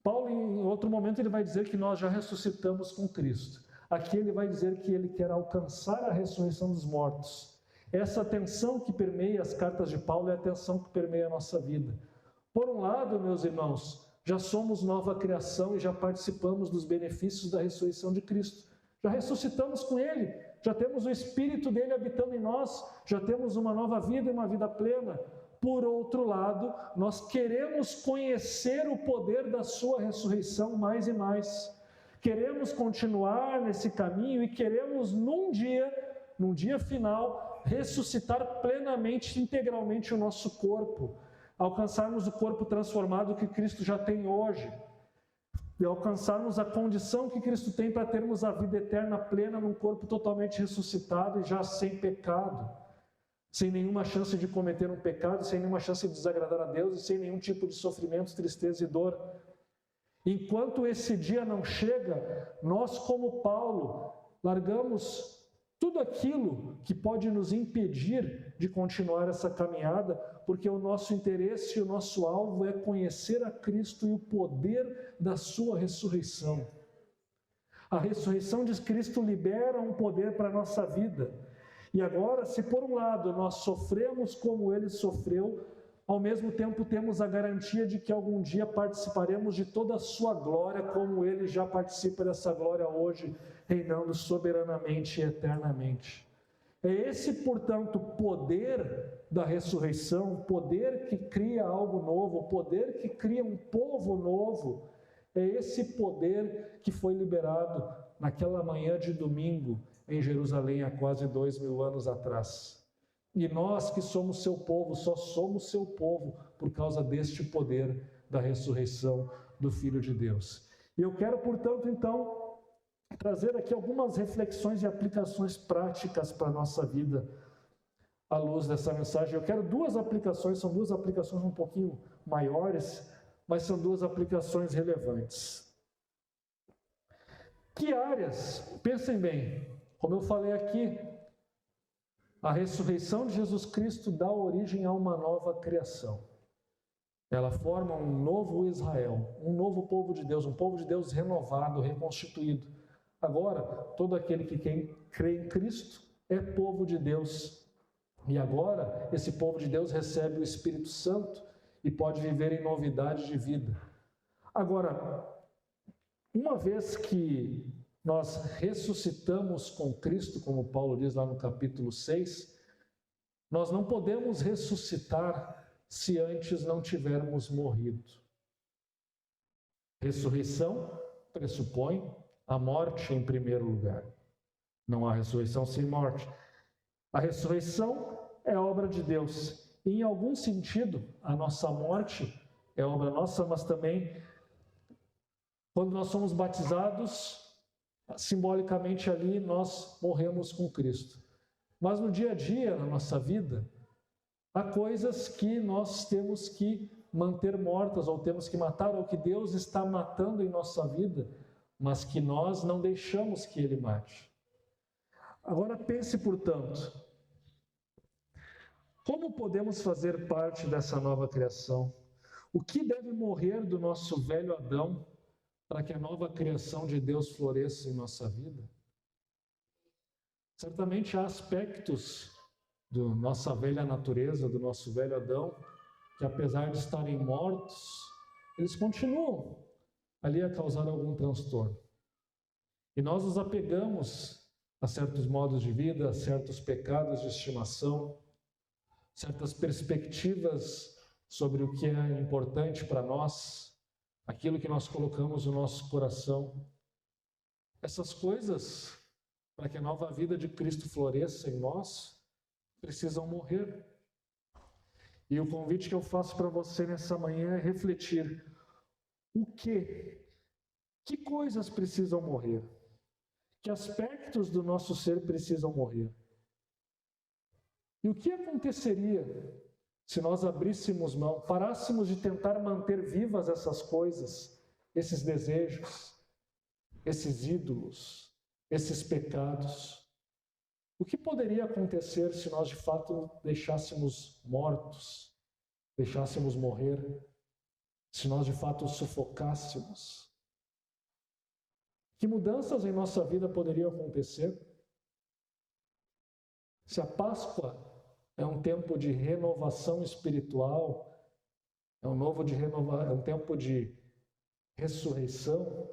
Paulo, em outro momento, ele vai dizer que nós já ressuscitamos com Cristo. Aqui ele vai dizer que ele quer alcançar a ressurreição dos mortos. Essa tensão que permeia as cartas de Paulo é a tensão que permeia a nossa vida. Por um lado, meus irmãos, já somos nova criação e já participamos dos benefícios da ressurreição de Cristo. Já ressuscitamos com ele, já temos o Espírito dele habitando em nós, já temos uma nova vida e uma vida plena. Por outro lado, nós queremos conhecer o poder da sua ressurreição mais e mais. Queremos continuar nesse caminho e queremos num dia final, ressuscitar plenamente, integralmente o nosso corpo. alcançarmos o corpo transformado que Cristo já tem hoje, e alcançarmos a condição que Cristo tem para termos a vida eterna plena num corpo totalmente ressuscitado e já sem pecado, sem nenhuma chance de cometer um pecado, sem nenhuma chance de desagradar a Deus e sem nenhum tipo de sofrimento, tristeza e dor. Enquanto esse dia não chega, nós, como Paulo, largamos tudo aquilo que pode nos impedir de continuar essa caminhada, porque o nosso interesse e o nosso alvo é conhecer a Cristo e o poder da sua ressurreição. A ressurreição de Cristo libera um poder para a nossa vida. E agora, se por um lado nós sofremos como Ele sofreu, ao mesmo tempo temos a garantia de que algum dia participaremos de toda a sua glória, como Ele já participa dessa glória hoje, reinando soberanamente e eternamente. É esse, portanto, poder da ressurreição, poder que cria algo novo, poder que cria um povo novo, é esse poder que foi liberado naquela manhã de domingo em Jerusalém há quase 2000 anos atrás. E nós que somos seu povo, só somos seu povo por causa deste poder da ressurreição do Filho de Deus. E eu quero, portanto, então, trazer aqui algumas reflexões e aplicações práticas para a nossa vida à luz dessa mensagem. Eu quero duas aplicações, são duas aplicações um pouquinho maiores, mas são duas aplicações relevantes. Que áreas? Pensem bem, como eu falei aqui, a ressurreição de Jesus Cristo dá origem a uma nova criação. Ela forma um novo Israel, um novo povo de Deus renovado, reconstituído. Agora, todo aquele que crê em Cristo é povo de Deus. E agora, esse povo de Deus recebe o Espírito Santo e pode viver em novidade de vida. Agora, uma vez que nós ressuscitamos com Cristo, como Paulo diz lá no capítulo 6, nós não podemos ressuscitar se antes não tivermos morrido. Ressurreição pressupõe a morte em primeiro lugar. Não há ressurreição sem morte. A ressurreição é obra de Deus. E, em algum sentido, a nossa morte é obra nossa, mas também, quando nós somos batizados, simbolicamente ali nós morremos com Cristo. Mas no dia a dia, na nossa vida, há coisas que nós temos que manter mortas, ou temos que matar, ou que Deus está matando em nossa vida, mas que nós não deixamos que Ele mate. Agora pense, portanto, como podemos fazer parte dessa nova criação? O que deve morrer do nosso velho Adão para que a nova criação de Deus floresça em nossa vida? Certamente há aspectos da nossa velha natureza, do nosso velho Adão, que apesar de estarem mortos, eles continuam ali a causar algum transtorno. E nós nos apegamos a certos modos de vida, a certos pecados de estimação, certas perspectivas sobre o que é importante para nós, aquilo que nós colocamos no nosso coração. Essas coisas, para que a nova vida de Cristo floresça em nós, precisam morrer. E o convite que eu faço para você nessa manhã é refletir: que coisas precisam morrer? Que aspectos do nosso ser precisam morrer? E o que aconteceria se nós abríssemos mão, parássemos de tentar manter vivas essas coisas, esses desejos, esses ídolos, esses pecados? O que poderia acontecer se nós de fato deixássemos mortos, deixássemos morrer, se nós de fato sufocássemos? Que mudanças em nossa vida poderiam acontecer? Se a Páscoa é um tempo de renovação espiritual, é um tempo de ressurreição,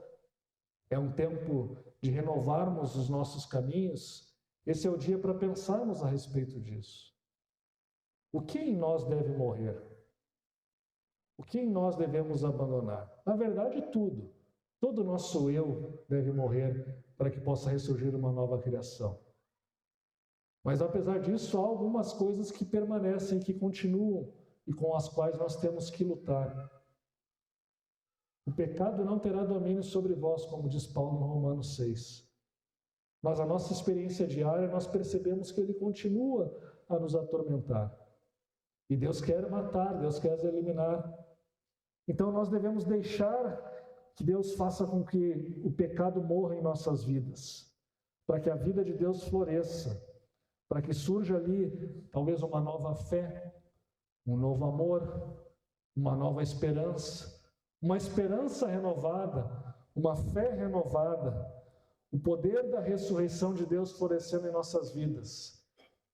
é um tempo de renovarmos os nossos caminhos, esse é o dia para pensarmos a respeito disso. O que em nós deve morrer? O que em nós devemos abandonar? Na verdade, tudo. Todo o nosso eu deve morrer para que possa ressurgir uma nova criação. Mas apesar disso, há algumas coisas que permanecem, que continuam e com as quais nós temos que lutar. O pecado não terá domínio sobre vós, como diz Paulo em Romanos 6. Mas a nossa experiência diária, nós percebemos que ele continua a nos atormentar. E Deus quer matar, Deus quer eliminar. Então nós devemos deixar que Deus faça com que o pecado morra em nossas vidas, para que a vida de Deus floresça, para que surja ali talvez uma nova fé, um novo amor, uma nova esperança, uma esperança renovada, uma fé renovada, o poder da ressurreição de Deus florescendo em nossas vidas.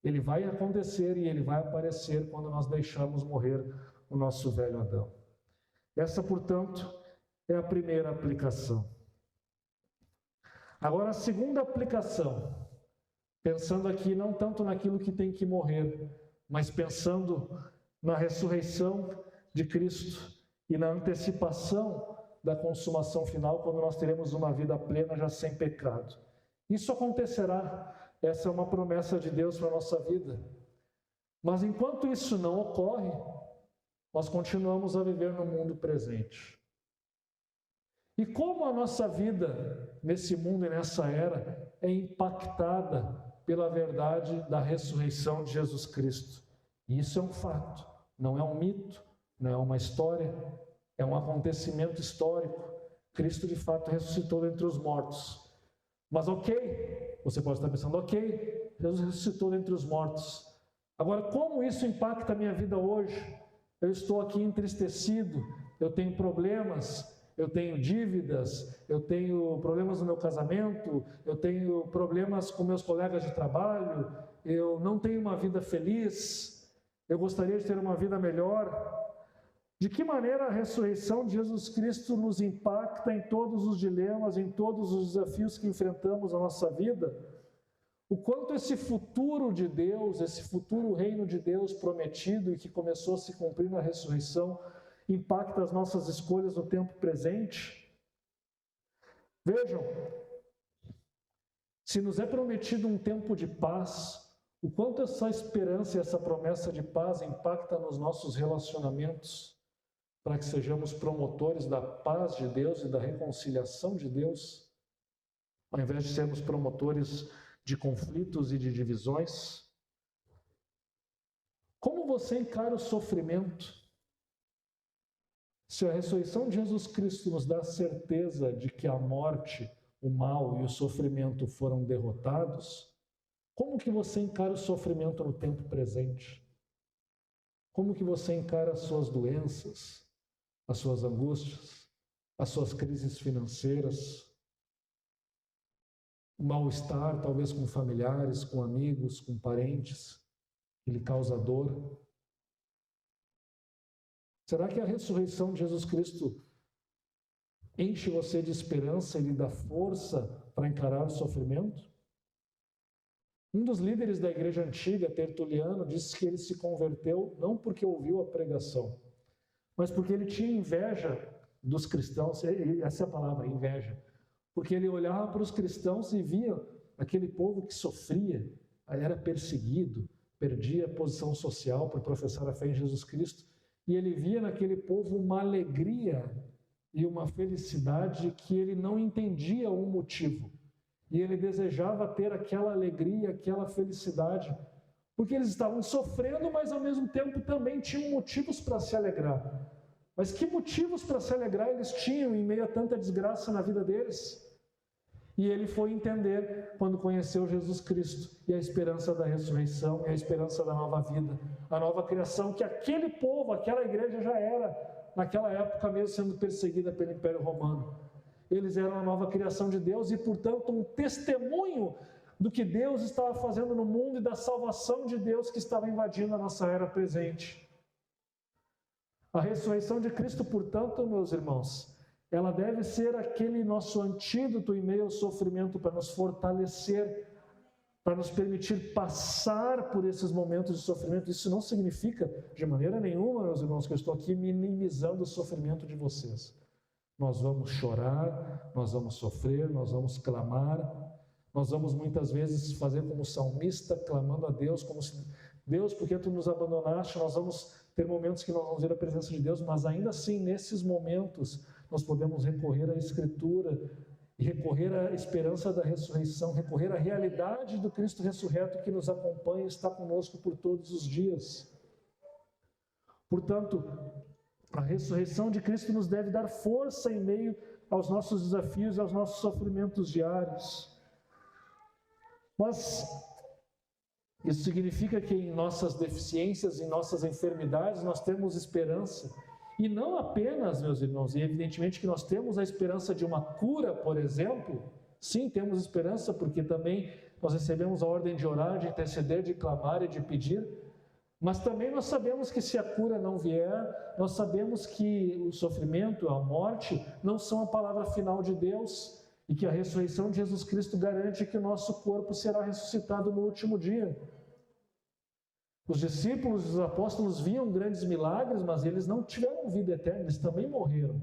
Ele vai acontecer e ele vai aparecer quando nós deixarmos morrer o nosso velho Adão. Essa, portanto, é a primeira aplicação. Agora, a segunda aplicação, pensando aqui não tanto naquilo que tem que morrer, mas pensando na ressurreição de Cristo e na antecipação da consumação final, quando nós teremos uma vida plena já sem pecado. Isso acontecerá. Essa é uma promessa de Deus para a nossa vida. Mas enquanto isso não ocorre, nós continuamos a viver no mundo presente. E como a nossa vida nesse mundo e nessa era é impactada pela verdade da ressurreição de Jesus Cristo. E isso é um fato, não é um mito, não é uma história, é um acontecimento histórico. Cristo de fato ressuscitou dentre os mortos. Mas ok, você pode estar pensando, ok, Jesus ressuscitou dentre os mortos. Agora, como isso impacta a minha vida hoje? Eu estou aqui entristecido, eu tenho problemas, eu tenho dívidas, eu tenho problemas no meu casamento, eu tenho problemas com meus colegas de trabalho, eu não tenho uma vida feliz, eu gostaria de ter uma vida melhor. De que maneira a ressurreição de Jesus Cristo nos impacta em todos os dilemas, em todos os desafios que enfrentamos na nossa vida? O quanto esse futuro de Deus, esse futuro reino de Deus prometido e que começou a se cumprir na ressurreição, impacta as nossas escolhas no tempo presente? Vejam, se nos é prometido um tempo de paz, o quanto essa esperança e essa promessa de paz impacta nos nossos relacionamentos, para que sejamos promotores da paz de Deus e da reconciliação de Deus, ao invés de sermos promotores de conflitos e de divisões. Como você encara o sofrimento? Se a ressurreição de Jesus Cristo nos dá a certeza de que a morte, o mal e o sofrimento foram derrotados, como que você encara o sofrimento no tempo presente? Como que você encara as suas doenças, as suas angústias, as suas crises financeiras, o mal-estar, talvez com familiares, com amigos, com parentes, que lhe causa dor? Será que a ressurreição de Jesus Cristo enche você de esperança e lhe dá força para encarar o sofrimento? Um dos líderes da igreja antiga, Tertuliano, disse que ele se converteu não porque ouviu a pregação, mas porque ele tinha inveja dos cristãos. Essa é a palavra, inveja. Porque ele olhava para os cristãos e via aquele povo que sofria, era perseguido, perdia a posição social por professar a fé em Jesus Cristo, e ele via naquele povo uma alegria e uma felicidade que ele não entendia o motivo. E ele desejava ter aquela alegria, aquela felicidade, porque eles estavam sofrendo, mas ao mesmo tempo também tinham motivos para se alegrar. Mas que motivos para se alegrar eles tinham em meio a tanta desgraça na vida deles? E ele foi entender quando conheceu Jesus Cristo e a esperança da ressurreição e a esperança da nova vida, a nova criação, que aquele povo, aquela igreja já era, naquela época mesmo sendo perseguida pelo Império Romano. Eles eram a nova criação de Deus e, portanto, um testemunho do que Deus estava fazendo no mundo e da salvação de Deus que estava invadindo a nossa era presente. A ressurreição de Cristo, portanto, meus irmãos, ela deve ser aquele nosso antídoto em meio ao sofrimento para nos fortalecer, para nos permitir passar por esses momentos de sofrimento. Isso não significa, de maneira nenhuma, meus irmãos, que eu estou aqui minimizando o sofrimento de vocês. Nós vamos chorar, nós vamos sofrer, nós vamos clamar, nós vamos muitas vezes fazer como salmista, clamando a Deus, como se Deus, por que tu nos abandonaste? Nós vamos ter momentos que nós vamos ver a presença de Deus, mas ainda assim, nesses momentos, nós podemos recorrer à Escritura, e recorrer à esperança da ressurreição, recorrer à realidade do Cristo ressurreto que nos acompanha e está conosco por todos os dias. Portanto, a ressurreição de Cristo nos deve dar força em meio aos nossos desafios e aos nossos sofrimentos diários. Mas isso significa que em nossas deficiências, em nossas enfermidades, nós temos esperança. E não apenas, meus irmãos, e evidentemente que nós temos a esperança de uma cura, por exemplo. Sim, temos esperança, porque também nós recebemos a ordem de orar, de interceder, de clamar e de pedir. Mas também nós sabemos que se a cura não vier, nós sabemos que o sofrimento, a morte, não são a palavra final de Deus, e que a ressurreição de Jesus Cristo garante que o nosso corpo será ressuscitado no último dia. Os discípulos, os apóstolos viam grandes milagres, mas eles não tiveram vida eterna, eles também morreram.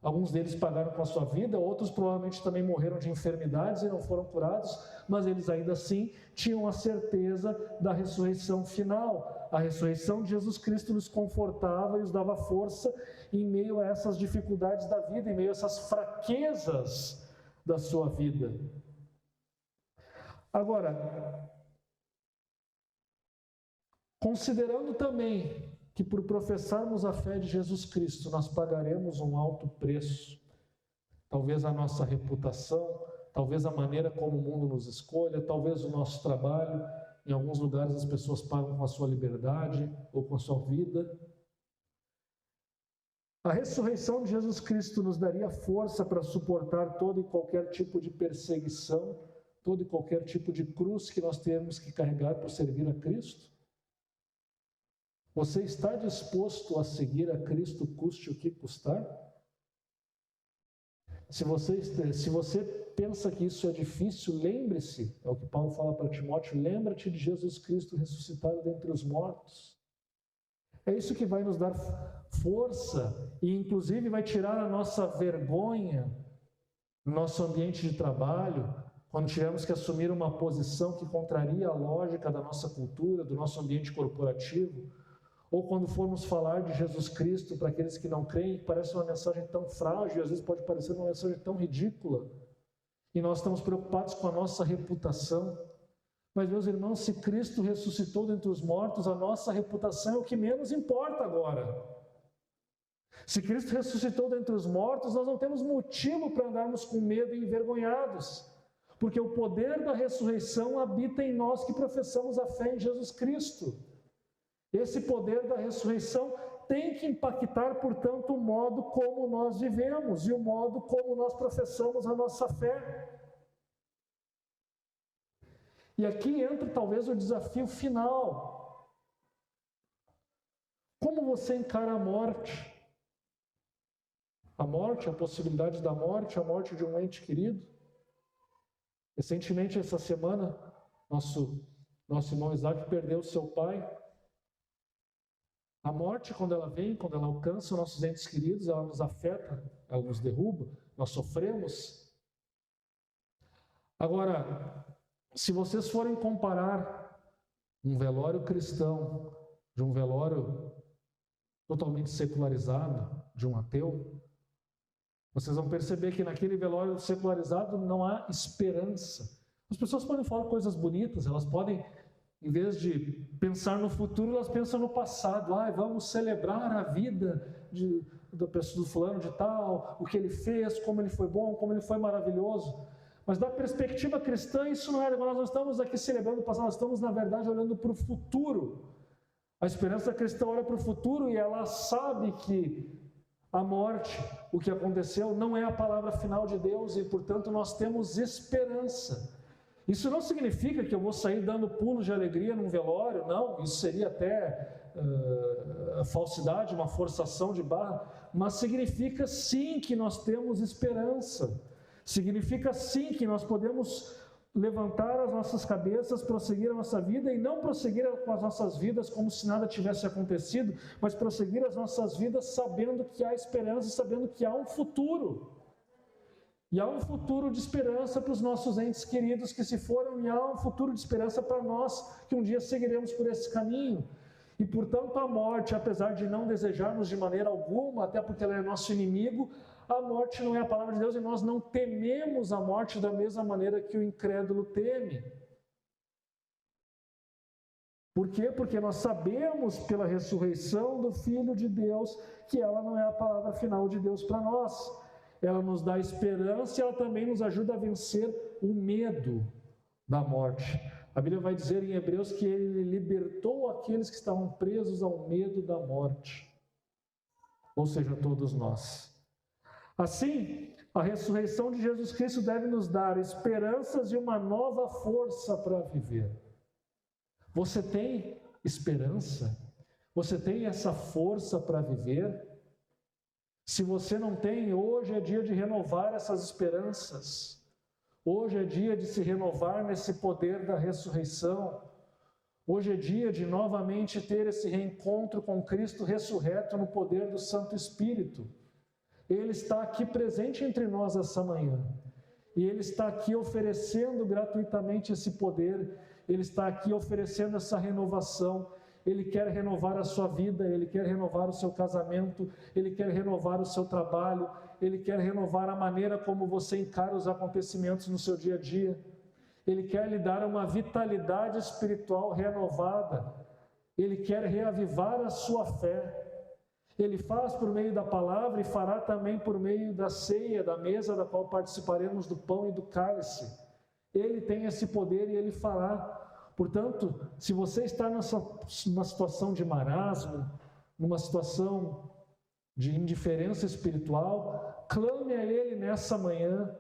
Alguns deles pagaram com a sua vida, outros provavelmente também morreram de enfermidades e não foram curados, mas eles ainda assim tinham a certeza da ressurreição final. A ressurreição de Jesus Cristo nos confortava e nos dava força em meio a essas dificuldades da vida, em meio a essas fraquezas da sua vida. Agora, considerando também que por professarmos a fé de Jesus Cristo, nós pagaremos um alto preço, talvez a nossa reputação, talvez a maneira como o mundo nos escolha, talvez o nosso trabalho, em alguns lugares as pessoas pagam com a sua liberdade ou com a sua vida. A ressurreição de Jesus Cristo nos daria força para suportar todo e qualquer tipo de perseguição, todo e qualquer tipo de cruz que nós temos que carregar por servir a Cristo? Você está disposto a seguir a Cristo, custe o que custar? Se você pensa que isso é difícil, lembre-se, é o que Paulo fala para Timóteo, lembra-te de Jesus Cristo ressuscitado dentre os mortos. É isso que vai nos dar força e inclusive vai tirar a nossa vergonha no nosso ambiente de trabalho, quando tivermos que assumir uma posição que contraria a lógica da nossa cultura, do nosso ambiente corporativo, ou quando formos falar de Jesus Cristo para aqueles que não creem, parece uma mensagem tão frágil, às vezes pode parecer uma mensagem tão ridícula, e nós estamos preocupados com a nossa reputação. Mas, meus irmãos, se Cristo ressuscitou dentre os mortos, a nossa reputação é o que menos importa agora. Se Cristo ressuscitou dentre os mortos, nós não temos motivo para andarmos com medo e envergonhados, porque o poder da ressurreição habita em nós que professamos a fé em Jesus Cristo. Esse poder da ressurreição tem que impactar, portanto, o modo como nós vivemos e o modo como nós professamos a nossa fé. E aqui entra talvez o desafio final. Como você encara a morte? A morte, a possibilidade da morte, a morte de um ente querido. Recentemente, essa semana, nosso irmão Isaac perdeu seu pai. A morte, quando ela vem, quando ela alcança os nossos entes queridos, ela nos afeta, ela nos derruba, nós sofremos. Agora, se vocês forem comparar um velório cristão de um velório totalmente secularizado, de um ateu, vocês vão perceber que naquele velório secularizado não há esperança. As pessoas podem falar coisas bonitas, elas podem, em vez de pensar no futuro, elas pensam no passado. Vamos celebrar a vida do fulano de tal, o que ele fez, como ele foi bom, como ele foi maravilhoso. Mas da perspectiva cristã, isso não é. Nós não estamos aqui celebrando o passado, nós estamos, na verdade, olhando para o futuro. A esperança cristã olha para o futuro e ela sabe que a morte, o que aconteceu, não é a palavra final de Deus e, portanto, nós temos esperança. Isso não significa que eu vou sair dando pulos de alegria num velório, não, isso seria até falsidade, uma forçação de barra, mas significa sim que nós temos esperança, significa sim que nós podemos levantar as nossas cabeças, prosseguir a nossa vida e não prosseguir com as nossas vidas como se nada tivesse acontecido, mas prosseguir as nossas vidas sabendo que há esperança, sabendo que há um futuro. E há um futuro de esperança para os nossos entes queridos que se foram, e há um futuro de esperança para nós, que um dia seguiremos por esse caminho. E, portanto, a morte, apesar de não desejarmos de maneira alguma, até porque ela é nosso inimigo, a morte não é a palavra de Deus e nós não tememos a morte da mesma maneira que o incrédulo teme. Por quê? Porque nós sabemos pela ressurreição do Filho de Deus que ela não é a palavra final de Deus para nós. Ela nos dá esperança e ela também nos ajuda a vencer o medo da morte. A Bíblia vai dizer em Hebreus que ele libertou aqueles que estavam presos ao medo da morte. Ou seja, todos nós. Assim, a ressurreição de Jesus Cristo deve nos dar esperanças e uma nova força para viver. Você tem esperança? Você tem essa força para viver? Se você não tem, hoje é dia de renovar essas esperanças. Hoje é dia de se renovar nesse poder da ressurreição. Hoje é dia de novamente ter esse reencontro com Cristo ressurreto no poder do Santo Espírito. Ele está aqui presente entre nós essa manhã. E Ele está aqui oferecendo gratuitamente esse poder. Ele está aqui oferecendo essa renovação. Ele quer renovar a sua vida, Ele quer renovar o seu casamento, Ele quer renovar o seu trabalho, Ele quer renovar a maneira como você encara os acontecimentos no seu dia a dia. Ele quer lhe dar uma vitalidade espiritual renovada. Ele quer reavivar a sua fé. Ele faz por meio da palavra e fará também por meio da ceia, da mesa da qual participaremos do pão e do cálice. Ele tem esse poder e Ele fará. Portanto, se você está numa situação de marasmo, numa situação de indiferença espiritual, clame a Ele nessa manhã,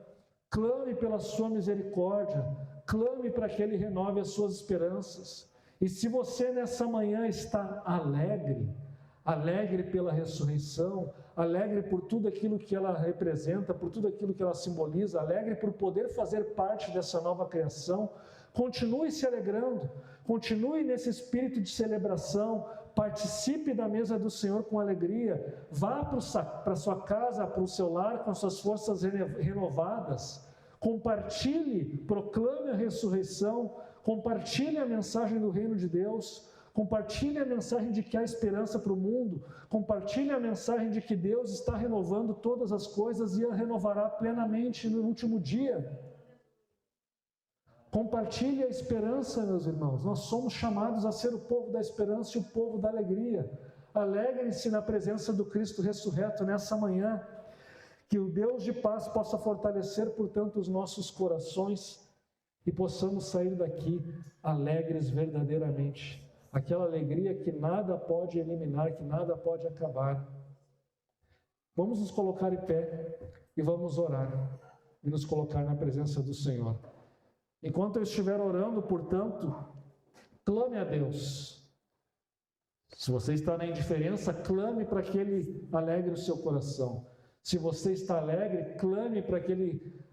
clame pela sua misericórdia, clame para que Ele renove as suas esperanças. E se você nessa manhã está alegre, alegre pela ressurreição, alegre por tudo aquilo que ela representa, por tudo aquilo que ela simboliza, alegre por poder fazer parte dessa nova criação, continue se alegrando, continue nesse espírito de celebração, participe da mesa do Senhor com alegria, vá para a sua casa, para o seu lar com as suas forças renovadas, compartilhe, proclame a ressurreição, compartilhe a mensagem do reino de Deus, compartilhe a mensagem de que há esperança para o mundo, compartilhe a mensagem de que Deus está renovando todas as coisas e a renovará plenamente no último dia. Compartilhe a esperança, meus irmãos. Nós somos chamados a ser o povo da esperança e o povo da alegria. Alegrem-se na presença do Cristo ressurreto nessa manhã. Que o Deus de paz possa fortalecer, portanto, os nossos corações e possamos sair daqui alegres verdadeiramente. Aquela alegria que nada pode eliminar, que nada pode acabar. Vamos nos colocar em pé e vamos orar e nos colocar na presença do Senhor. Enquanto eu estiver orando, portanto, clame a Deus. Se você está na indiferença, clame para que Ele alegre o seu coração. Se você está alegre, clame para que Ele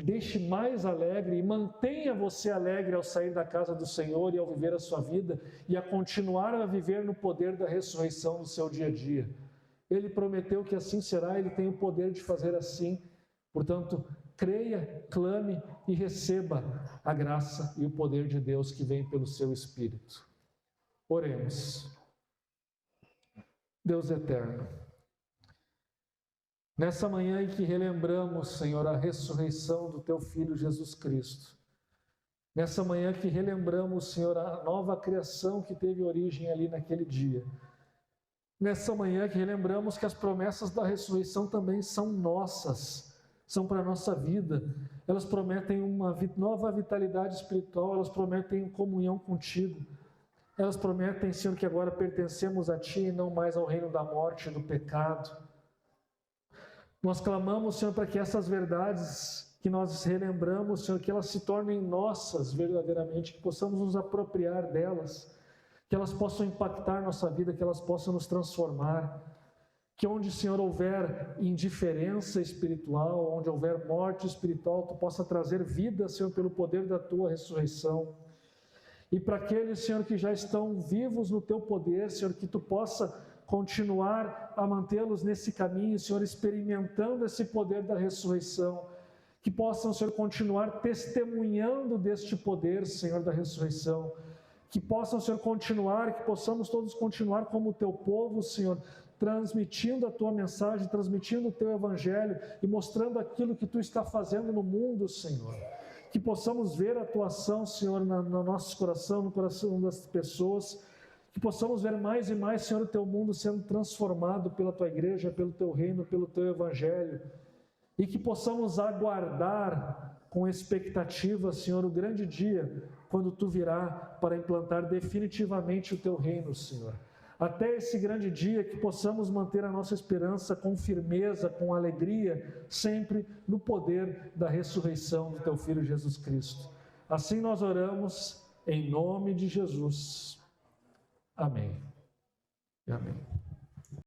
deixe mais alegre e mantenha você alegre ao sair da casa do Senhor e ao viver a sua vida e a continuar a viver no poder da ressurreição no seu dia a dia. Ele prometeu que assim será, Ele tem o poder de fazer assim. Portanto, creia, clame e receba a graça e o poder de Deus que vem pelo seu Espírito. Oremos. Deus eterno, nessa manhã em que relembramos, Senhor, a ressurreição do Teu Filho Jesus Cristo, nessa manhã que relembramos, Senhor, a nova criação que teve origem ali naquele dia, nessa manhã que relembramos que as promessas da ressurreição também são nossas, são para a nossa vida, elas prometem uma nova vitalidade espiritual, elas prometem comunhão contigo, elas prometem, Senhor, que agora pertencemos a Ti e não mais ao reino da morte e do pecado. Nós clamamos, Senhor, para que essas verdades que nós relembramos, Senhor, que elas se tornem nossas verdadeiramente, que possamos nos apropriar delas, que elas possam impactar nossa vida, que elas possam nos transformar. Que onde, Senhor, houver indiferença espiritual, onde houver morte espiritual, Tu possa trazer vida, Senhor, pelo poder da Tua ressurreição. E para aqueles, Senhor, que já estão vivos no Teu poder, Senhor, que Tu possa continuar a mantê-los nesse caminho, Senhor, experimentando esse poder da ressurreição. que possam, Senhor, continuar testemunhando deste poder, Senhor, da ressurreição, que possam, Senhor, continuar, que possamos todos continuar como o teu povo, Senhor, transmitindo a tua mensagem, transmitindo o teu evangelho e mostrando aquilo que tu está fazendo no mundo, Senhor. Que possamos ver a tua ação, Senhor, no nosso coração, no coração das pessoas, que possamos ver mais e mais, Senhor, o teu mundo sendo transformado pela tua igreja, pelo teu reino, pelo teu evangelho, e que possamos aguardar com expectativa, Senhor, o grande dia, quando tu virá para implantar definitivamente o teu reino, Senhor. Até esse grande dia, que possamos manter a nossa esperança com firmeza, com alegria, sempre no poder da ressurreição do teu Filho Jesus Cristo. Assim nós oramos, em nome de Jesus. Amém. Amém.